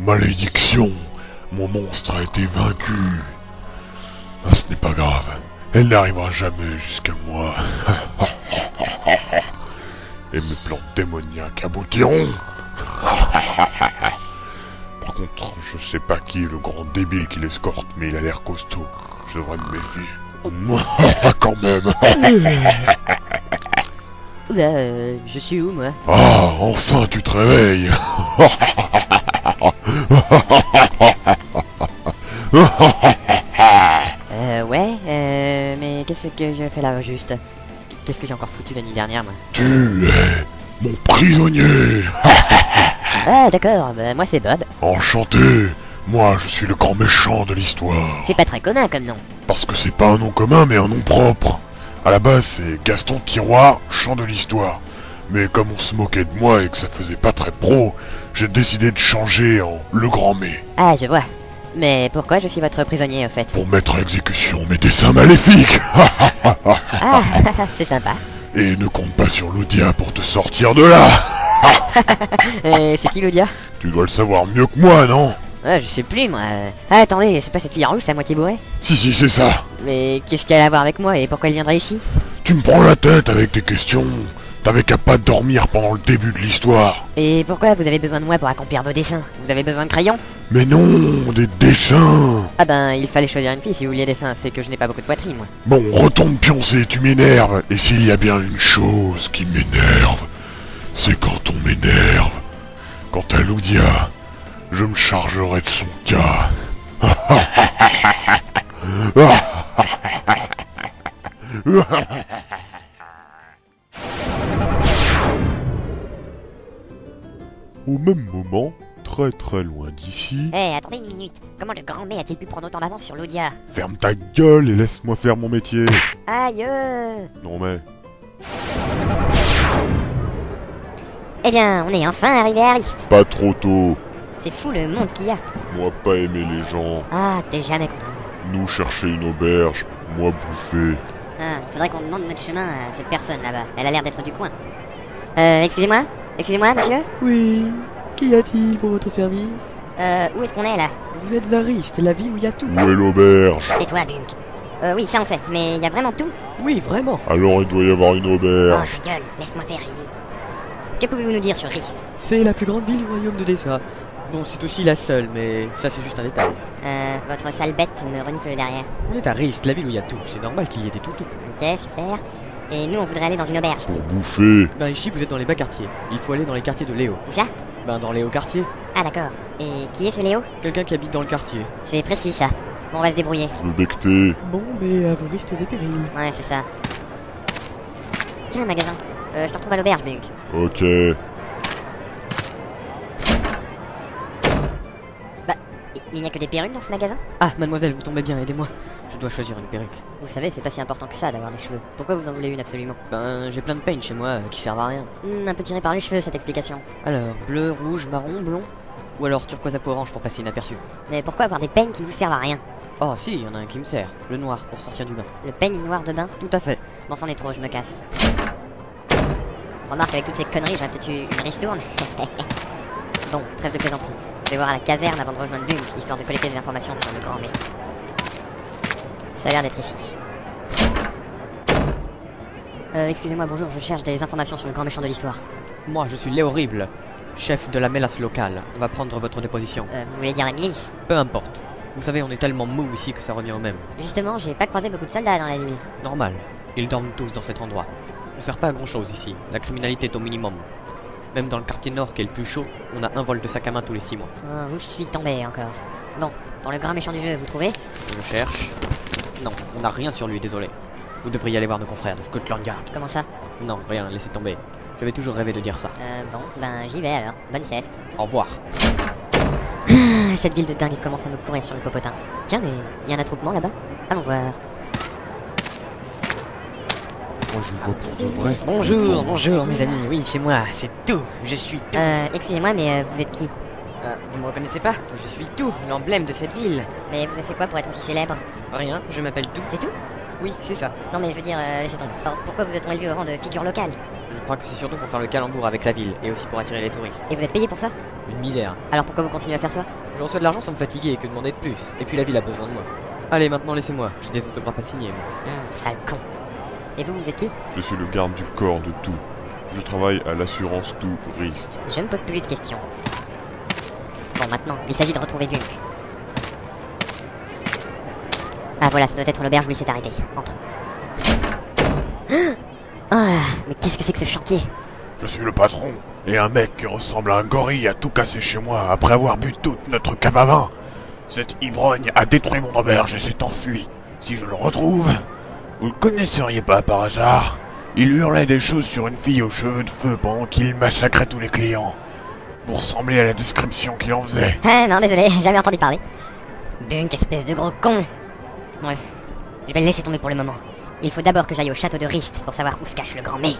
Malédiction! Mon monstre a été vaincu. Ah, ce n'est pas grave. Elle n'arrivera jamais jusqu'à moi. Et mes plans démoniaques aboutiront. Par contre, je sais pas qui est le grand débile qui l'escorte, mais il a l'air costaud. Je devrais me méfier. Quand même. Oula, je suis où, moi? Ah, enfin tu te réveilles. Ouais, mais qu'est-ce que je fais là, au juste? Qu'est-ce que j'ai encore foutu la nuit dernière, moi? Tu es mon prisonnier. Ah, d'accord, bah, moi c'est Bob. Enchanté. Moi, je suis le grand méchant de l'histoire. C'est pas très commun comme nom. Parce que c'est pas un nom commun, mais un nom propre. À la base, c'est Gaston Tiroir, chant de l'histoire. Mais comme on se moquait de moi et que ça faisait pas très pro, j'ai décidé de changer en Le Grand Mé. Ah, je vois. Mais pourquoi je suis votre prisonnier, au fait? Pour mettre à exécution mes desseins maléfiques. Ah, c'est sympa. Et ne compte pas sur Loudia pour te sortir de là. C'est qui, Ludia? Tu dois le savoir mieux que moi, non? Ah, je sais plus, moi. Ah, attendez, c'est pas cette fille en rouge, c'est à moitié bourrée? Si, c'est ça. Mais qu'est-ce qu'elle a à voir avec moi et pourquoi elle viendrait ici? Tu me prends la tête avec tes questions. T'avais qu'à pas dormir pendant le début de l'histoire. Et pourquoi vous avez besoin de moi pour accomplir vos dessins? Vous avez besoin de crayons? Mais non, des dessins. Ah ben, il fallait choisir une fille si vous vouliez dessin, c'est que je n'ai pas beaucoup de poitrine, moi. Bon, retombe pioncer, tu m'énerves. Et s'il y a bien une chose qui m'énerve, c'est quand on m'énerve. Quant à Loudia, je me chargerai de son cas. Au même moment, très loin d'ici... Eh, attendez une minute. Comment le grand mec a-t-il pu prendre autant d'avance sur Loudia? Ferme ta gueule et laisse-moi faire mon métier. Aïe. Non mais... Eh bien, on est enfin arrivé à Arist. Pas trop tôt. C'est fou le monde qu'il y a. Moi pas aimer les gens. Ah, t'es jamais content. Nous chercher une auberge. Moi bouffer. Ah, faudrait qu'on demande notre chemin à cette personne là-bas. Elle a l'air d'être du coin. Excusez-moi? Excusez-moi, monsieur? Oui, qu'y a-t-il pour votre service? Où est-ce qu'on est là? Vous êtes Arist, la ville où il y a tout. Où est l'auberge? Tais-toi, Bunk. Oui, ça on sait, mais il y a vraiment tout? Oui, vraiment. Alors il doit y avoir une Oh, auberge. ta gueule, laisse-moi faire, j'ai dit. Que pouvez-vous nous dire sur Rist? C'est la plus grande ville du royaume de Dessa. Bon, c'est aussi la seule, mais ça c'est juste un détail. Votre sale bête me renifle derrière. On est à Arist, la ville où il y a tout. C'est normal qu'il y ait des toutous. Ok, super. Et nous, on voudrait aller dans une auberge. Pour bouffer. Ben ici, vous êtes dans les bas quartiers. Il faut aller dans les quartiers de Léo. Où ça? Ben dans les hauts quartiers. Ah, d'accord. Et qui est ce Léo? Quelqu'un qui habite dans le quartier. C'est précis, ça. Bon, on va se débrouiller. Je veux becter. Bon, mais à vos risques et périls. Ouais, c'est ça. Tiens, un magasin. Je te retrouve à l'auberge, Bunk. Ok. Il n'y a que des perruques dans ce magasin? Ah, mademoiselle, vous tombez bien, aidez-moi. Je dois choisir une perruque. Vous savez, c'est pas si important que ça d'avoir des cheveux. Pourquoi vous en voulez une absolument? Ben, j'ai plein de peignes chez moi qui servent à rien. Un peu tiré par les cheveux, cette explication. Alors, bleu, rouge, marron, blond. Ou alors turquoise à peau orange pour passer inaperçu. Mais pourquoi avoir des peignes qui ne vous servent à rien? Oh si, il y en a un qui me sert. Le noir, pour sortir du bain. Le peigne noir de bain? Tout à fait. Bon, c'en est trop, je me casse. Remarque, avec toutes ces conneries, j'aurais peut-être eu une ristourne. Bon, trêve de plaisanterie. Je vais voir à la caserne avant de rejoindre Bunk, histoire de collecter des informations sur le grand mec. Ça a l'air d'être ici. Excusez-moi, bonjour, je cherche des informations sur le grand méchant de l'histoire. Moi, je suis Léhorrible, chef de la mélasse locale. On va prendre votre déposition. Vous voulez dire la milice? Peu importe. Vous savez, on est tellement mou ici que ça revient au même. Justement, j'ai pas croisé beaucoup de soldats dans la ville. Normal. Ils dorment tous dans cet endroit. On sert pas à grand chose ici. La criminalité est au minimum. Même dans le quartier nord qui est le plus chaud, on a un vol de sac à main tous les 6 mois. Oh, où je suis tombé encore. Bon, pour le grand méchant du jeu, vous trouvez? Je cherche. Non, on n'a rien sur lui, désolé. Vous devriez aller voir nos confrères de Scotland Yard. Comment ça? Non, rien, laissez tomber. J'avais toujours rêvé de dire ça. Bon, ben j'y vais alors. Bonne sieste. Au revoir. Cette ville de dingue commence à nous courir sur le popotin. Tiens, mais il y a un attroupement là-bas. Allons voir. Moi je vois pour de vrai. Bonjour, bonjour mes amis. Oui, c'est moi, c'est tout. Je suis tout. Excusez-moi, mais vous êtes qui? Vous me reconnaissez pas? Je suis tout, l'emblème de cette ville. Mais vous avez fait quoi pour être aussi célèbre? Rien, je m'appelle tout. C'est tout? Oui, c'est ça. Non mais je veux dire, laissez tomber. Alors, pourquoi vous êtes élevé au rang de figure locale? Je crois que c'est surtout pour faire le calembour avec la ville, et aussi pour attirer les touristes. Et vous êtes payé pour ça? Une misère. Alors pourquoi vous continuez à faire ça? Je reçois de l'argent sans me fatiguer, que demander de plus. Et puis la ville a besoin de moi. Allez, maintenant laissez-moi, j'ai des autographes à signer, moi. Sale con. Et vous êtes qui? Je suis le garde du corps de tout. Je travaille à l'assurance touriste. Je ne pose plus de questions. Bon, maintenant, il s'agit de retrouver Bunk. Ah voilà, ça doit être l'auberge où il s'est arrêté. Entre. Oh là, mais qu'est-ce que c'est que ce chantier? Je suis le patron, et un mec qui ressemble à un gorille a tout cassé chez moi après avoir bu toute notre cave à vin. Cet ivrogne a détruit mon auberge et s'est enfui. Si je le retrouve, vous le connaisseriez pas par hasard. Il hurlait des choses sur une fille aux cheveux de feu pendant qu'il massacrait tous les clients. Vous ressemblez à la description qu'il en faisait. Ah non, désolé, jamais entendu parler. Bunk, espèce de gros con. Ouais, je vais le laisser tomber pour le moment. Il faut d'abord que j'aille au château de Rist pour savoir où se cache le grand May.